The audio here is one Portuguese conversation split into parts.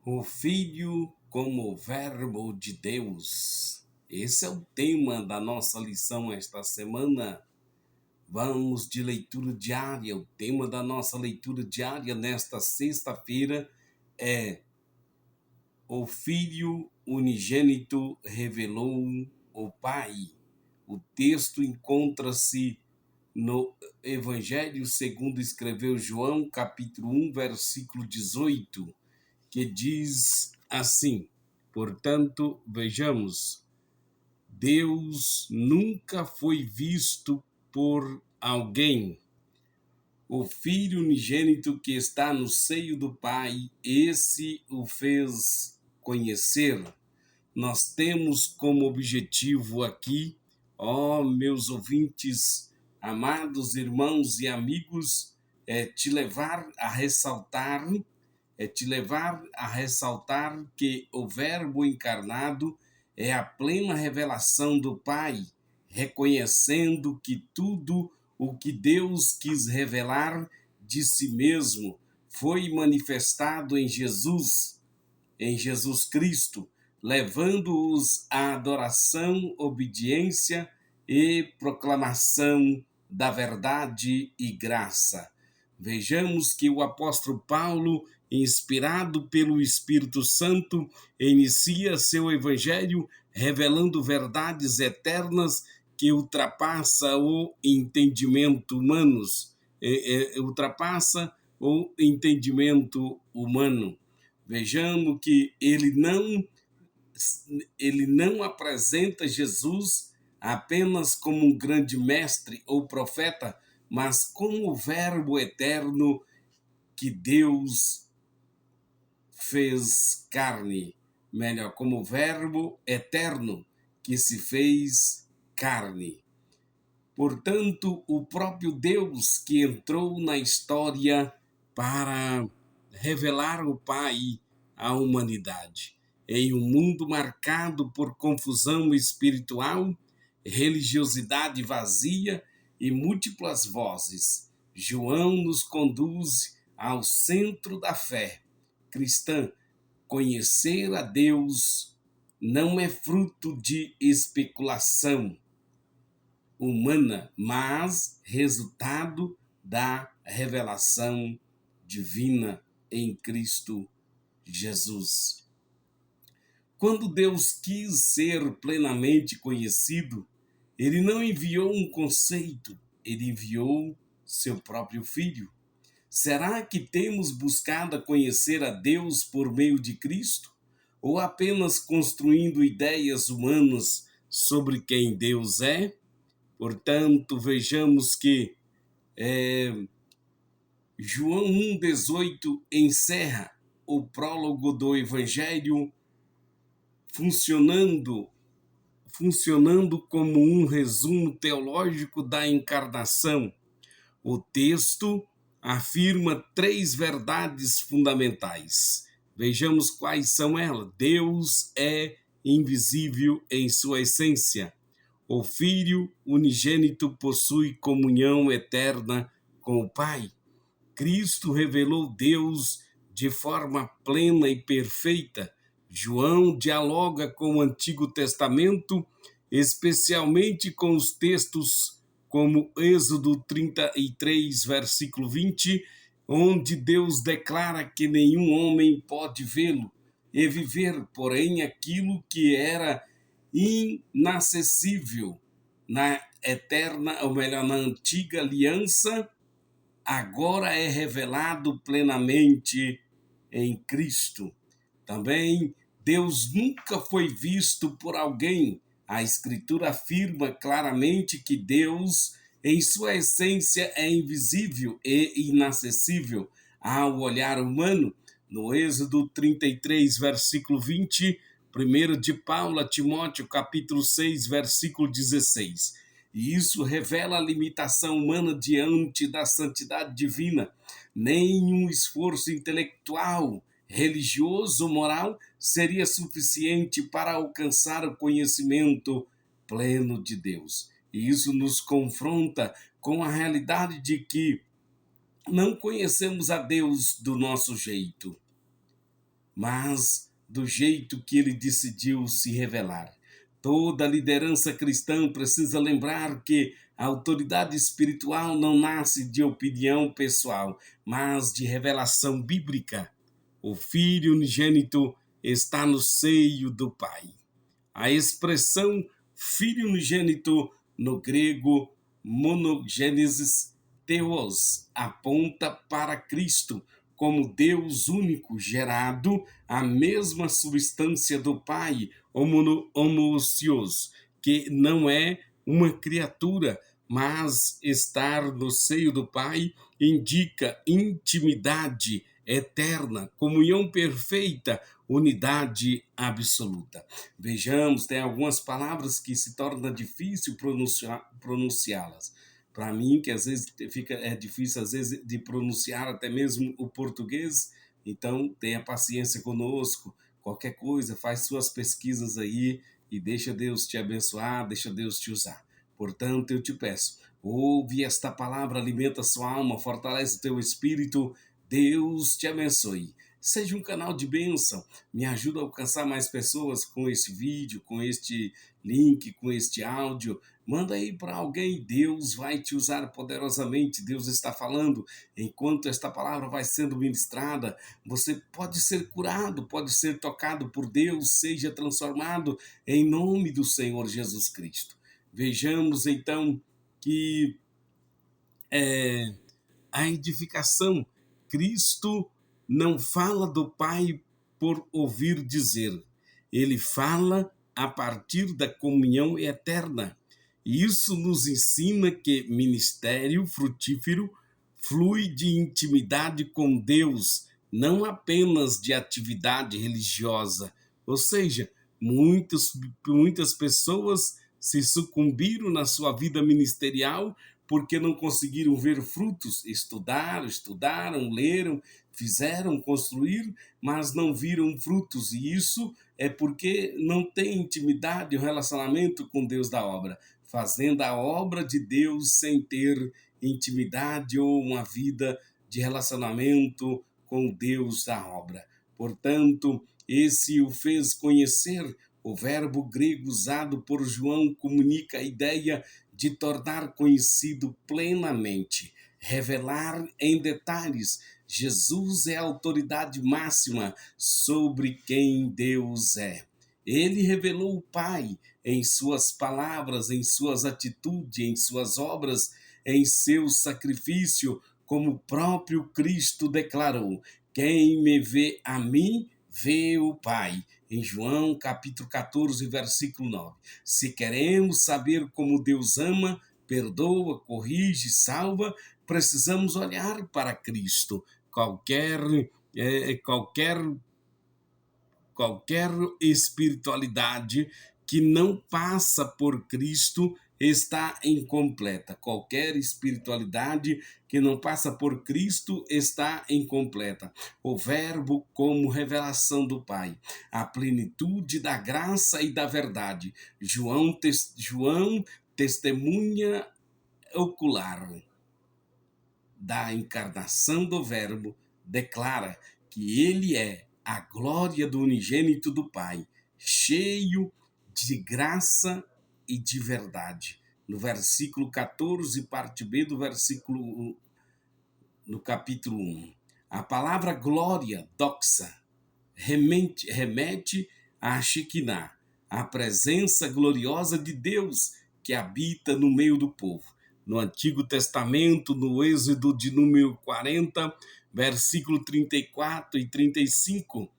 O Filho como Verbo de Deus. Esse é o tema da nossa lição esta semana. Vamos de leitura diária. O tema da nossa leitura diária nesta sexta-feira é: O Filho unigênito revelou o Pai. O texto encontra-se no Evangelho segundo escreveu João, capítulo 1, versículo 18, que diz assim: Portanto, vejamos, Deus nunca foi visto por alguém. O Filho unigênito que está no seio do Pai, esse o fez conhecer. Nós temos como objetivo aqui, ó meus ouvintes, amados irmãos e amigos, te levar a ressaltar que o Verbo encarnado é a plena revelação do Pai, reconhecendo que tudo o que Deus quis revelar de si mesmo foi manifestado em Jesus Cristo, levando-os à adoração, obediência e proclamação da verdade e graça. Vejamos que o apóstolo Paulo, inspirado pelo Espírito Santo, inicia seu evangelho revelando verdades eternas que ultrapassa o entendimento humano. Vejamos que ele não apresenta Jesus apenas como um grande mestre ou profeta, mas como o Verbo eterno que Deus fez carne. Melhor, como o Verbo eterno que se fez carne. Portanto, o próprio Deus que entrou na história para revelar o Pai à humanidade. Em um mundo marcado por confusão espiritual, religiosidade vazia e múltiplas vozes, João nos conduz ao centro da fé cristã. Conhecer a Deus não é fruto de especulação humana, mas resultado da revelação divina em Cristo Jesus. Quando Deus quis ser plenamente conhecido, ele não enviou um conceito, ele enviou seu próprio Filho. Será que temos buscado conhecer a Deus por meio de Cristo? Ou apenas construindo ideias humanas sobre quem Deus é? Portanto, vejamos que João 1,18 encerra o prólogo do Evangelho funcionando como um resumo teológico da encarnação. O texto afirma 3 verdades fundamentais. Vejamos quais são elas. Deus é invisível em sua essência. O Filho unigênito possui comunhão eterna com o Pai. Cristo revelou Deus de forma plena e perfeita. João dialoga com o Antigo Testamento, especialmente com os textos como Êxodo 33, versículo 20, onde Deus declara que nenhum homem pode vê-lo e viver, porém, aquilo que era inacessível na eterna, ou melhor, na antiga aliança, agora é revelado plenamente em Cristo. Também Deus nunca foi visto por alguém. A Escritura afirma claramente que Deus, em sua essência, é invisível e inacessível ao olhar humano. No Êxodo 33, versículo 20, 1 de Paulo a Timóteo, capítulo 6, versículo 16. E isso revela a limitação humana diante da santidade divina. Nenhum esforço intelectual, religioso ou moral seria suficiente para alcançar o conhecimento pleno de Deus. E isso nos confronta com a realidade de que não conhecemos a Deus do nosso jeito. mas do jeito que ele decidiu se revelar. Toda liderança cristã precisa lembrar que a autoridade espiritual não nasce de opinião pessoal, mas de revelação bíblica. O Filho unigênito está no seio do Pai. A expressão Filho unigênito no grego monogênesis theos aponta para Cristo como Deus único gerado, a mesma substância do Pai, homoousios, que não é uma criatura, mas estar no seio do Pai indica intimidade eterna, comunhão perfeita, unidade absoluta. Vejamos, tem algumas palavras que se torna difícil pronunciá-las. Para mim, que às vezes é difícil às vezes de pronunciar até mesmo o português, então tenha paciência conosco. Qualquer coisa, faz suas pesquisas aí e deixa Deus te abençoar, deixa Deus te usar. Portanto, eu te peço, ouve esta palavra, alimenta sua alma, fortalece o teu espírito. Deus te abençoe. Seja um canal de bênção, me ajuda a alcançar mais pessoas com esse vídeo, com este link, com este áudio. Manda aí para alguém, Deus vai te usar poderosamente, Deus está falando. Enquanto esta palavra vai sendo ministrada, você pode ser curado, pode ser tocado por Deus, seja transformado em nome do Senhor Jesus Cristo. Vejamos então que a edificação, Cristo não fala do Pai por ouvir dizer, ele fala a partir da comunhão eterna. E isso nos ensina que ministério frutífero flui de intimidade com Deus, não apenas de atividade religiosa. Ou seja, muitas pessoas se sucumbiram na sua vida ministerial porque não conseguiram ver frutos. Estudaram, leram, fizeram, construíram, mas não viram frutos. E isso é porque não tem intimidade ou relacionamento com Deus da obra, fazendo a obra de Deus sem ter intimidade ou uma vida de relacionamento com Deus da obra. Portanto, esse o fez conhecer. O verbo grego usado por João comunica a ideia de tornar conhecido plenamente, revelar em detalhes. Jesus é a autoridade máxima sobre quem Deus é. Ele revelou o Pai em suas palavras, em suas atitudes, em suas obras, em seu sacrifício, como o próprio Cristo declarou: quem me vê a mim, vê o Pai. Em João capítulo 14, versículo 9. Se queremos saber como Deus ama, perdoa, corrige, salva, precisamos olhar para Cristo. Qualquer espiritualidade que não passa por Cristo está incompleta. Qualquer espiritualidade que não passa por Cristo está incompleta. O Verbo como revelação do Pai, a plenitude da graça e da verdade. João testemunha ocular da encarnação do Verbo, declara que ele é a glória do unigênito do Pai, cheio de graça e de verdade. No versículo 14, parte B do versículo 1, no capítulo 1. A palavra glória, doxa, remete a Shekinah, a presença gloriosa de Deus que habita no meio do povo. No Antigo Testamento, no Êxodo de número 40, versículo 34 e 35,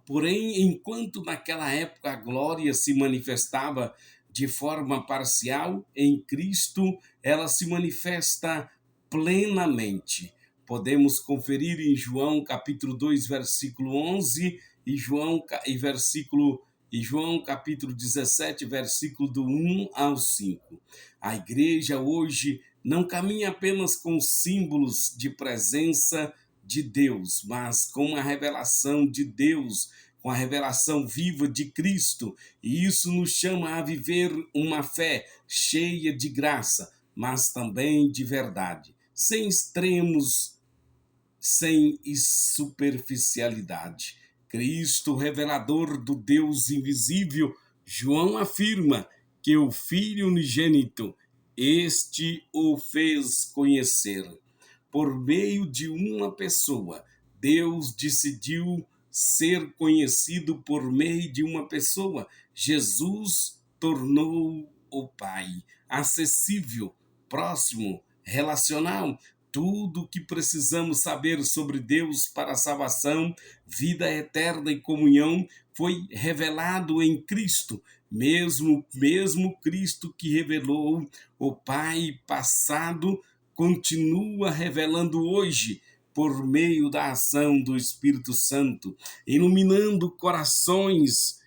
porém, enquanto naquela época a glória se manifestava de forma parcial, em Cristo ela se manifesta plenamente. Podemos conferir em João capítulo 2, versículo 11 e João capítulo 17, versículo do 1 ao 5. A igreja hoje não caminha apenas com símbolos de presença de Deus, mas com a revelação de Deus, com a revelação viva de Cristo. E isso nos chama a viver uma fé cheia de graça, mas também de verdade, sem extremos sem superficialidade. Cristo, revelador do Deus invisível, João afirma que o Filho unigênito, este o fez conhecer. Por meio de uma pessoa, Deus decidiu ser conhecido por meio de uma pessoa. Jesus tornou o Pai acessível, próximo, relacional. Tudo o que precisamos saber sobre Deus para a salvação, vida eterna e comunhão foi revelado em Cristo. Mesmo Cristo que revelou o Pai passado, continua revelando hoje por meio da ação do Espírito Santo, iluminando corações,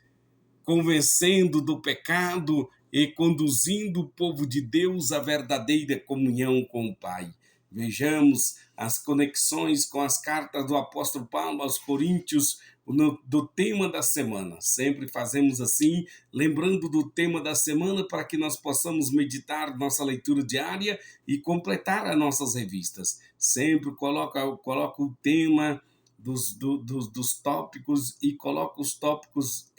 convencendo do pecado e conduzindo o povo de Deus à verdadeira comunhão com o Pai. Vejamos as conexões com as cartas do apóstolo Paulo aos Coríntios, do tema da semana. Sempre fazemos assim, lembrando do tema da semana para que nós possamos meditar nossa leitura diária e completar as nossas revistas. Sempre coloco o tema dos tópicos e coloco os tópicos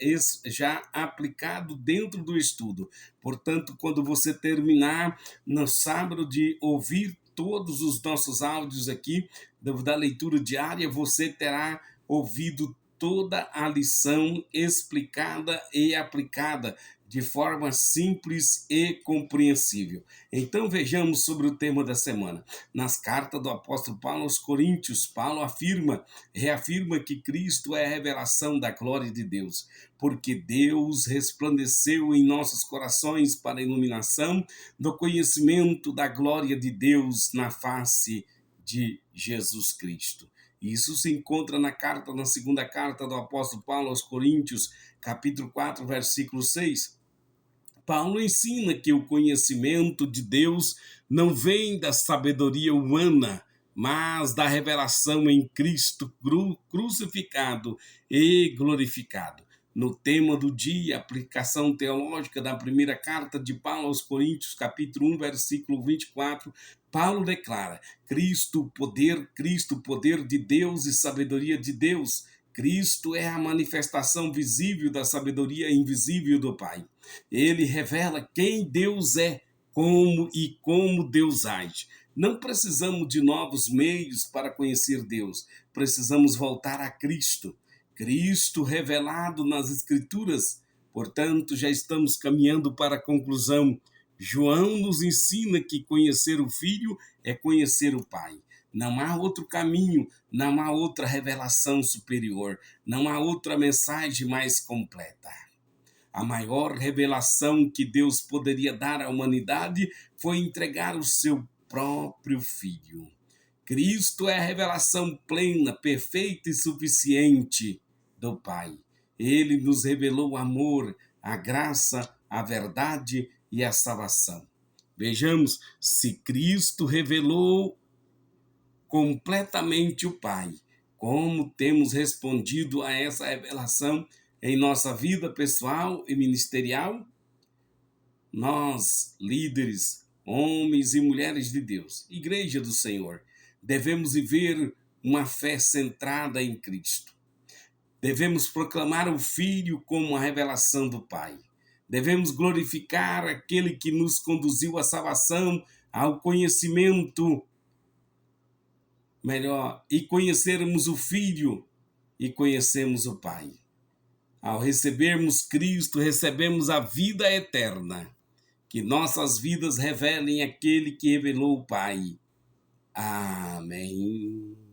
já aplicados dentro do estudo. Portanto, quando você terminar no sábado de ouvir todos os nossos áudios aqui da leitura diária, você terá ouvido toda a lição explicada e aplicada de forma simples e compreensível. Então vejamos sobre o tema da semana. Nas cartas do apóstolo Paulo aos Coríntios, Paulo reafirma que Cristo é a revelação da glória de Deus, porque Deus resplandeceu em nossos corações para a iluminação do conhecimento da glória de Deus na face de Jesus Cristo. Isso se encontra na segunda carta do apóstolo Paulo aos Coríntios, capítulo 4, versículo 6. Paulo ensina que o conhecimento de Deus não vem da sabedoria humana, mas da revelação em Cristo crucificado e glorificado. No tema do dia, aplicação teológica da primeira carta de Paulo aos Coríntios, capítulo 1, versículo 24, Paulo declara: Cristo, poder de Deus e sabedoria de Deus. Cristo é a manifestação visível da sabedoria invisível do Pai. Ele revela quem Deus é, como Deus age. Não precisamos de novos meios para conhecer Deus. Precisamos voltar a Cristo. Cristo revelado nas Escrituras. Portanto, já estamos caminhando para a conclusão. João nos ensina que conhecer o Filho é conhecer o Pai. Não há outro caminho, não há outra revelação superior, não há outra mensagem mais completa. A maior revelação que Deus poderia dar à humanidade foi entregar o seu próprio Filho. Cristo é a revelação plena, perfeita e suficiente do Pai. Ele nos revelou o amor, a graça, a verdade e a salvação. Vejamos, se Cristo revelou completamente o Pai, como temos respondido a essa revelação em nossa vida pessoal e ministerial? Nós, líderes, homens e mulheres de Deus, Igreja do Senhor, devemos viver uma fé centrada em Cristo. Devemos proclamar o Filho como a revelação do Pai. Devemos glorificar aquele que nos conduziu à salvação, ao conhecimento melhor, e conhecermos o Filho e conhecemos o Pai. Ao recebermos Cristo, recebemos a vida eterna. Que nossas vidas revelem aquele que revelou o Pai. Amém.